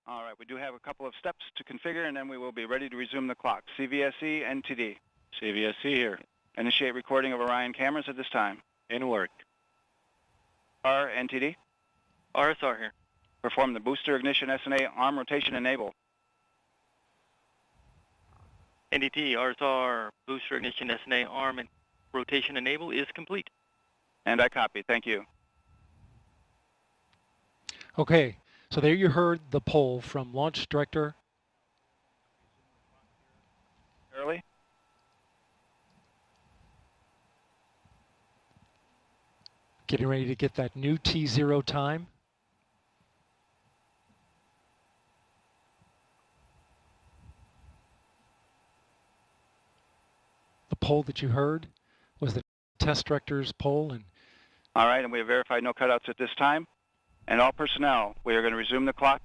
All right, we do have a couple of steps to configure, and then we will be ready to resume the clock. CVSE, NTD. CVSE here. Initiate recording of Orion cameras at this time. In work. R, NTD. RSR here. Perform the booster ignition SNA arm rotation enable. NDT, RSR, booster ignition SNA arm and rotation enable is complete. And I copy. Thank you. Okay, so there you heard the poll from Launch Director Early. getting ready to get that new T0 time. The poll that you heard was the test director's poll. And all right, and we have verified no cutouts at this time. And all personnel, we are going to resume the clock.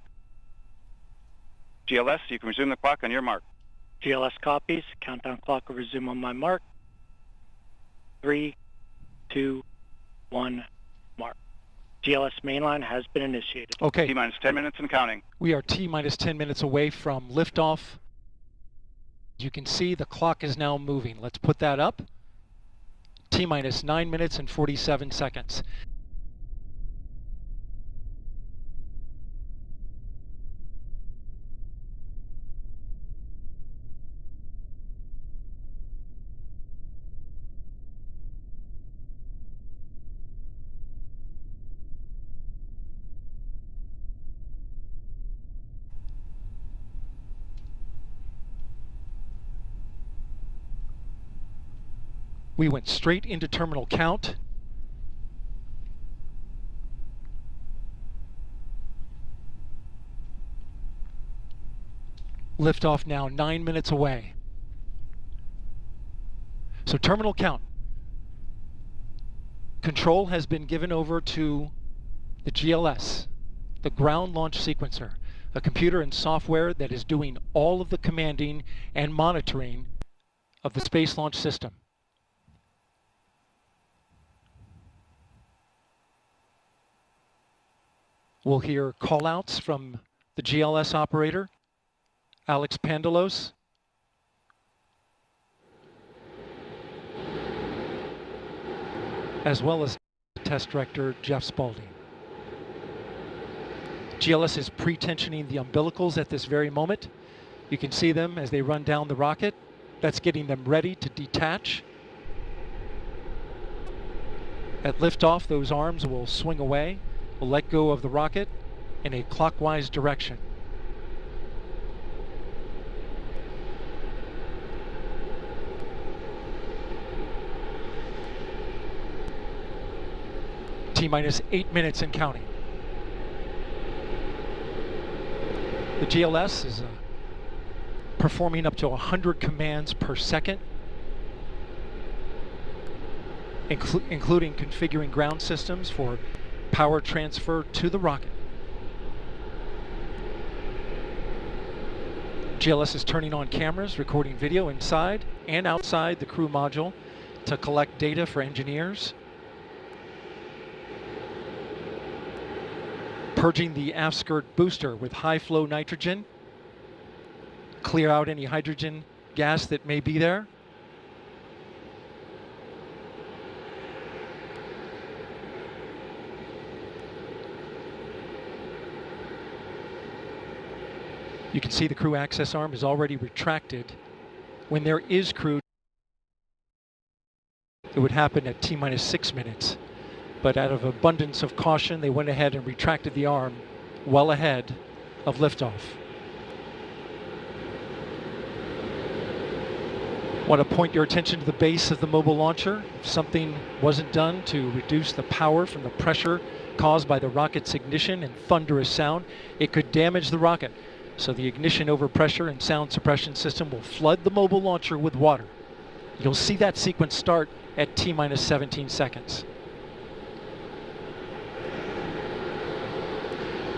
GLS, you can resume the clock on your mark. GLS copies. Countdown clock will resume on my mark. 3, 2, 1, mark. GLS mainline has been initiated. okay, T-minus 10 minutes and counting. we are T-minus 10 minutes away from liftoff. You can see the clock is now moving. Let's put that up. T-minus 9 minutes and 47 seconds. We went straight into terminal count. Liftoff now 9 minutes away. So terminal count. Control has been given over to the GLS, the ground launch sequencer, a computer and software that is doing all of the commanding and monitoring of the Space Launch System. We'll hear call-outs from the GLS operator, Alex Pandalos. As well as test director Jeff Spaulding. GLS is pre-tensioning the umbilicals at this very moment. You can see them as they run down the rocket. That's getting them ready to detach. At liftoff, those arms will swing away. We'll let go of the rocket in a clockwise direction. T-minus 8 minutes and counting. The GLS is performing up to 100 commands per second, including configuring ground systems for power transfer to the rocket. GLS is turning on cameras, recording video inside and outside the crew module to collect data for engineers. Purging the aft skirt booster with high flow nitrogen. Clear out any hydrogen gas that may be there. You can see the crew access arm is already retracted. When there is crew, it would happen at T-minus 6 minutes. But out of abundance of caution, they went ahead and retracted the arm well ahead of liftoff. Want to point your attention to the base of the mobile launcher. If something wasn't done to reduce the power from the pressure caused by the rocket's ignition and thunderous sound, it could damage the rocket. So the ignition overpressure and sound suppression system will flood the mobile launcher with water. You'll see that sequence start at T-minus 17 seconds.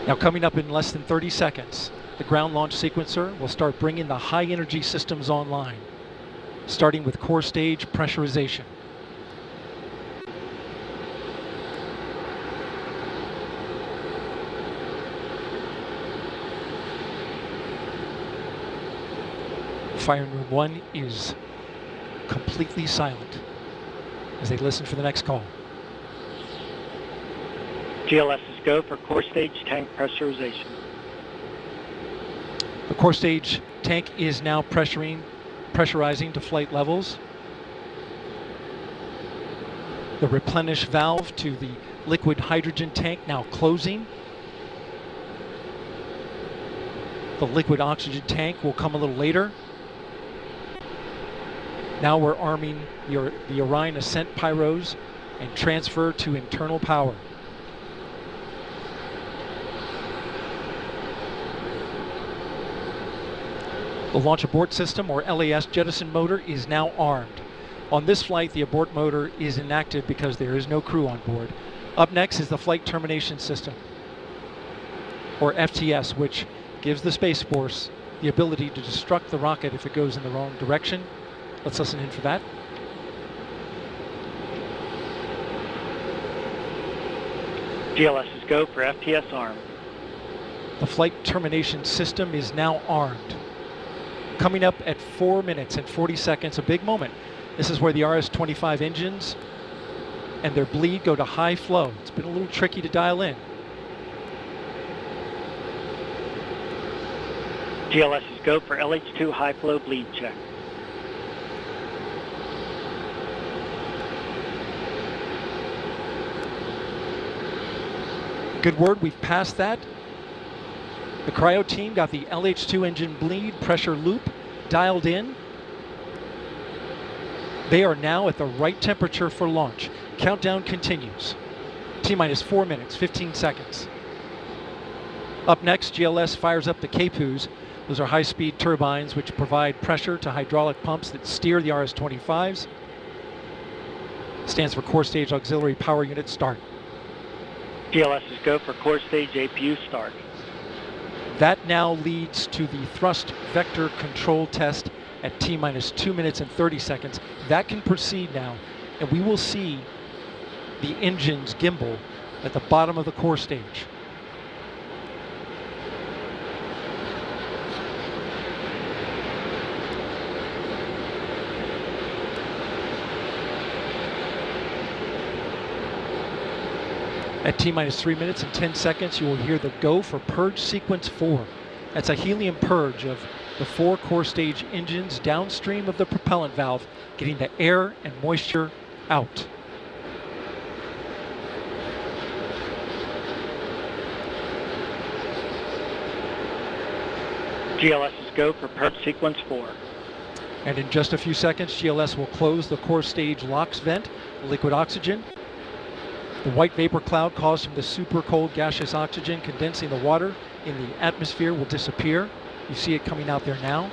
Now coming up in less than 30 seconds, the ground launch sequencer will start bringing the high energy systems online, starting with core stage pressurization. Firing Room 1 is completely silent as they listen for the next call. GLS is go for core stage tank pressurization. The core stage tank is now pressurizing to flight levels. The replenish valve to the liquid hydrogen tank now closing. The liquid oxygen tank will come a little later. Now we're arming the Orion ascent pyros and transfer to internal power. The launch abort system, or LAS jettison motor, is now armed. On this flight, the abort motor is inactive because there is no crew on board. Up next is the flight termination system, or FTS, which gives the Space Force the ability to destruct the rocket if it goes in the wrong direction. Let's listen in for that. GLS is go for FTS arm. The flight termination system is now armed. Coming up at 4 minutes and 40 seconds, a big moment. This is where the RS-25 engines and their bleed go to high flow. It's been a little tricky to dial in. GLS is go for LH2 high flow bleed check. Good word, we've passed that. The cryo team got the LH2 engine bleed pressure loop dialed in. They are now at the right temperature for launch. Countdown continues. T-minus 4 minutes, 15 seconds. Up next, GLS fires up the KPUs. Those are high-speed turbines which provide pressure to hydraulic pumps that steer the RS-25s. Stands for Core Stage Auxiliary Power Unit Start. GLS is go for core stage APU start. That now leads to the thrust vector control test at T-minus 2 minutes and 30 seconds. That can proceed now, and we will see the engines gimbal at the bottom of the core stage. At T-minus 3 minutes and 10 seconds, you will hear the go for purge sequence 4. That's a helium purge of the 4 core stage engines downstream of the propellant valve, getting the air and moisture out. GLS is go for purge sequence 4. And in just a few seconds, GLS will close the core stage LOX vent, liquid oxygen. The white vapor cloud caused from the super cold gaseous oxygen condensing the water in the atmosphere will disappear. You see it coming out there now.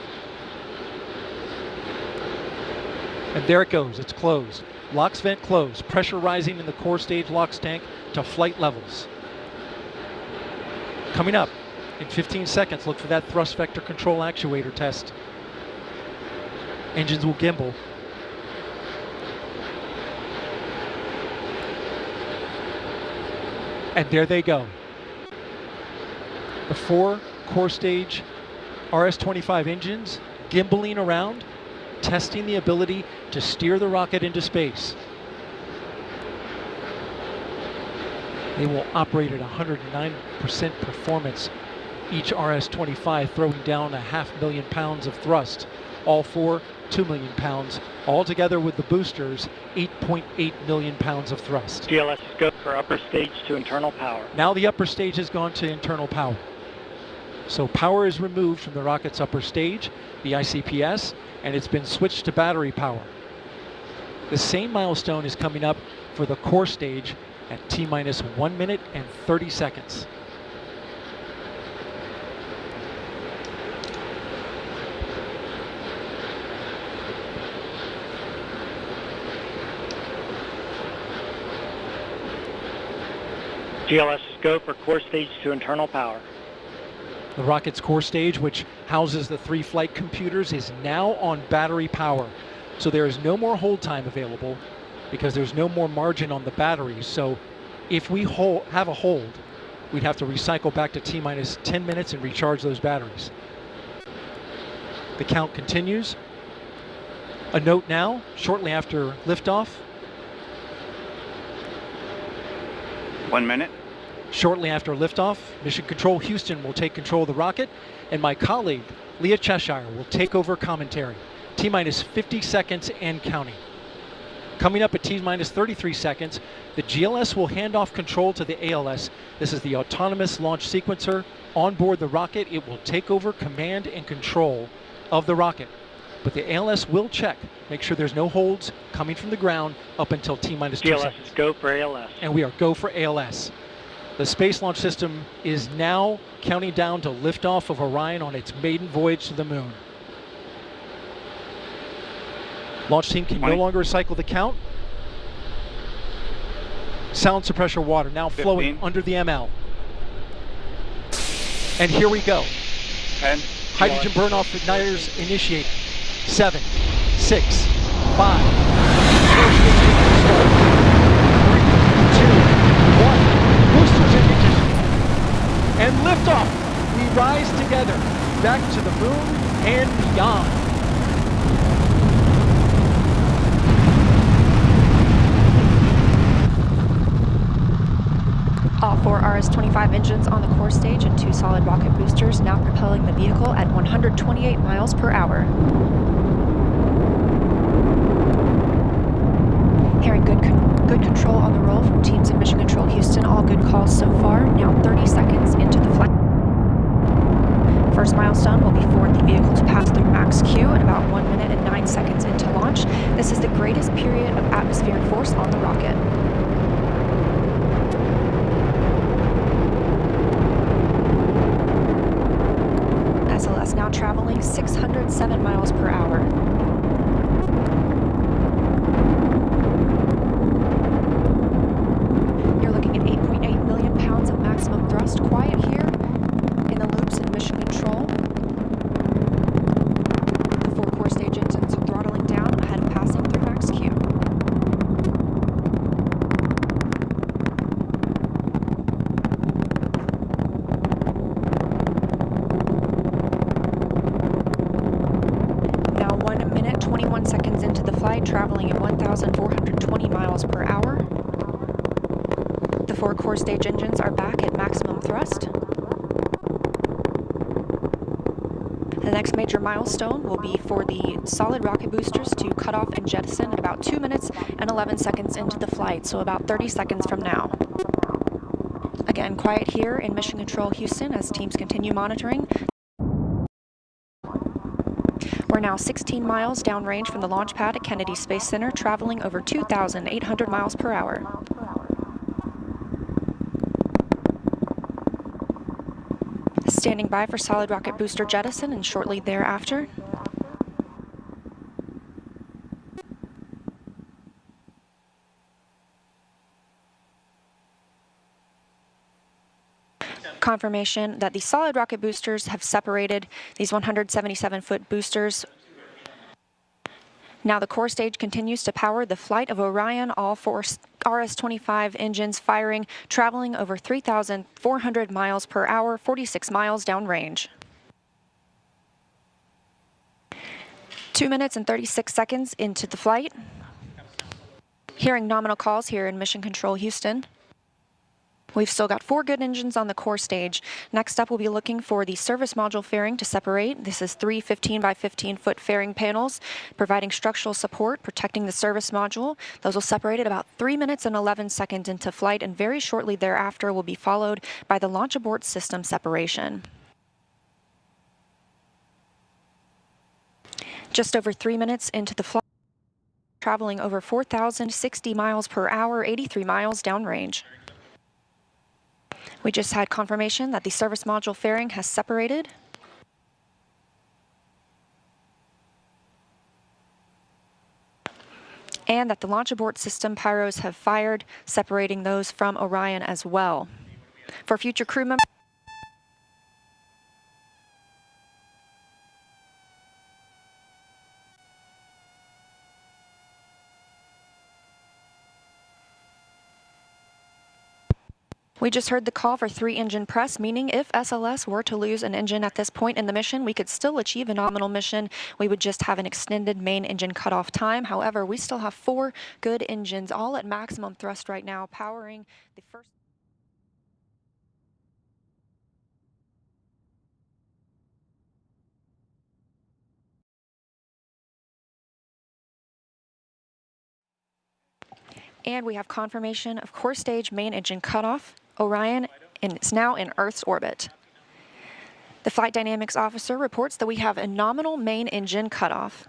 And there it goes, it's closed. LOX vent closed, pressure rising in the core stage LOX tank to flight levels. Coming up in 15 seconds, look for that thrust vector control actuator test. Engines will gimbal. And there they go. The 4 core stage RS-25 engines gimbaling around, testing the ability to steer the rocket into space. They will operate at 109% performance. Each RS-25 throwing down 500,000 pounds of thrust. All 4, 2 million pounds. All together with the boosters, 8.8 million pounds of thrust. GLS is go for upper stage to internal power. Now the upper stage has gone to internal power. So power is removed from the rocket's upper stage, the ICPS, and it's been switched to battery power. The same milestone is coming up for the core stage at T-minus 1 minute and 30 seconds. GLS is go for core stage to internal power. The rocket's core stage, which houses the 3 flight computers, is now on battery power. So there is no more hold time available because there's no more margin on the batteries. So if we have a hold, we'd have to recycle back to T-minus 10 minutes and recharge those batteries. The count continues. A note now, shortly after liftoff. 1 minute. Shortly after liftoff, Mission Control Houston will take control of the rocket, and my colleague, Leah Cheshire, will take over commentary. T-minus 50 seconds and counting. Coming up at T-minus 33 seconds, the GLS will hand off control to the ALS. This is the autonomous launch sequencer. On board the rocket, it will take over command and control of the rocket. But the ALS will check, make sure there's no holds coming from the ground up until T-minus 2 GLS seconds. is go for ALS. And we are go for ALS. The Space Launch System is now counting down to liftoff of Orion on its maiden voyage to the moon. Launch team can no longer recycle the count. Sound suppressor water now flowing under the ML. And here we go. 10. Hydrogen burn-off igniters initiate. 7, 6, 5. 3, 2, 1. Boosters ignition. And liftoff. We rise together back to the moon and beyond. All 4 RS-25 engines on the core stage and 2 solid rocket boosters now propelling the vehicle at 128 miles per hour. Hearing good control on the roll from teams in Mission Control Houston. All good calls so far. Now 30 seconds into the flight. First milestone will be for the vehicle to pass through max Q at about 1 minute and 9 seconds into launch. This is the greatest period of atmospheric force on the rocket. SLS now traveling 607 miles per hour. You're looking at 8.8 million pounds of maximum thrust. Quiet here in the loops in Mission Control. The 4 core stage engines are throttling down ahead of passing through max Q. Now 1 minute, 21 seconds into the flight, traveling at 1,420 miles per hour. The 4 core stage engines are back at maximum thrust. The next major milestone will be for the solid rocket boosters to cut off and jettison at about 2 minutes and 11 seconds into the flight, so about 30 seconds from now. Again, quiet here in Mission Control Houston as teams continue monitoring. We're now 16 miles downrange from the launch pad at Kennedy Space Center, traveling over 2,800 miles per hour. Standing by for solid rocket booster jettison and shortly thereafter. Confirmation that the solid rocket boosters have separated these 177-foot boosters. Now the core stage continues to power the flight of Orion, all 4 RS-25 engines firing, traveling over 3,400 miles per hour, 46 miles downrange. 2 minutes and 36 seconds into the flight. Hearing nominal calls here in Mission Control Houston. We've still got 4 good engines on the core stage. Next up, we'll be looking for the service module fairing to separate. This is 3 15 by 15 foot fairing panels, providing structural support, protecting the service module. Those will separate at about 3 minutes and 11 seconds into flight, and very shortly thereafter will be followed by the launch abort system separation. Just over 3 minutes into the flight, traveling over 4,060 miles per hour, 83 miles downrange. We just had confirmation that the service module fairing has separated. And that the launch abort system pyros have fired, separating those from Orion as well. For future crew members, We just heard the call for 3-engine press, meaning if SLS were to lose an engine at this point in the mission, we could still achieve a nominal mission. We would just have an extended main engine cutoff time. However, we still have 4 good engines, all at maximum thrust right now, powering the first. And we have confirmation of core stage main engine cutoff. Orion is now in Earth's orbit. The flight dynamics officer reports that we have a nominal main engine cutoff.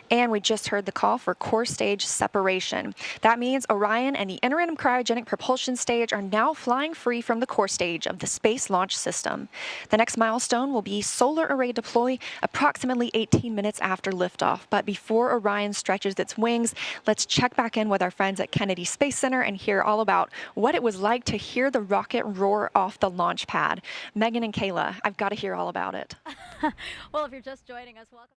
And we just heard the call for core stage separation. That means Orion and the interim cryogenic propulsion stage are now flying free from the core stage of the Space Launch System. The next milestone will be solar array deploy approximately 18 minutes after liftoff. But before Orion stretches its wings, let's check back in with our friends at Kennedy Space Center and hear all about what it was like to hear the rocket roar off the launch pad. Megan and Kayla, I've got to hear all about it. Well, if you're just joining us, welcome.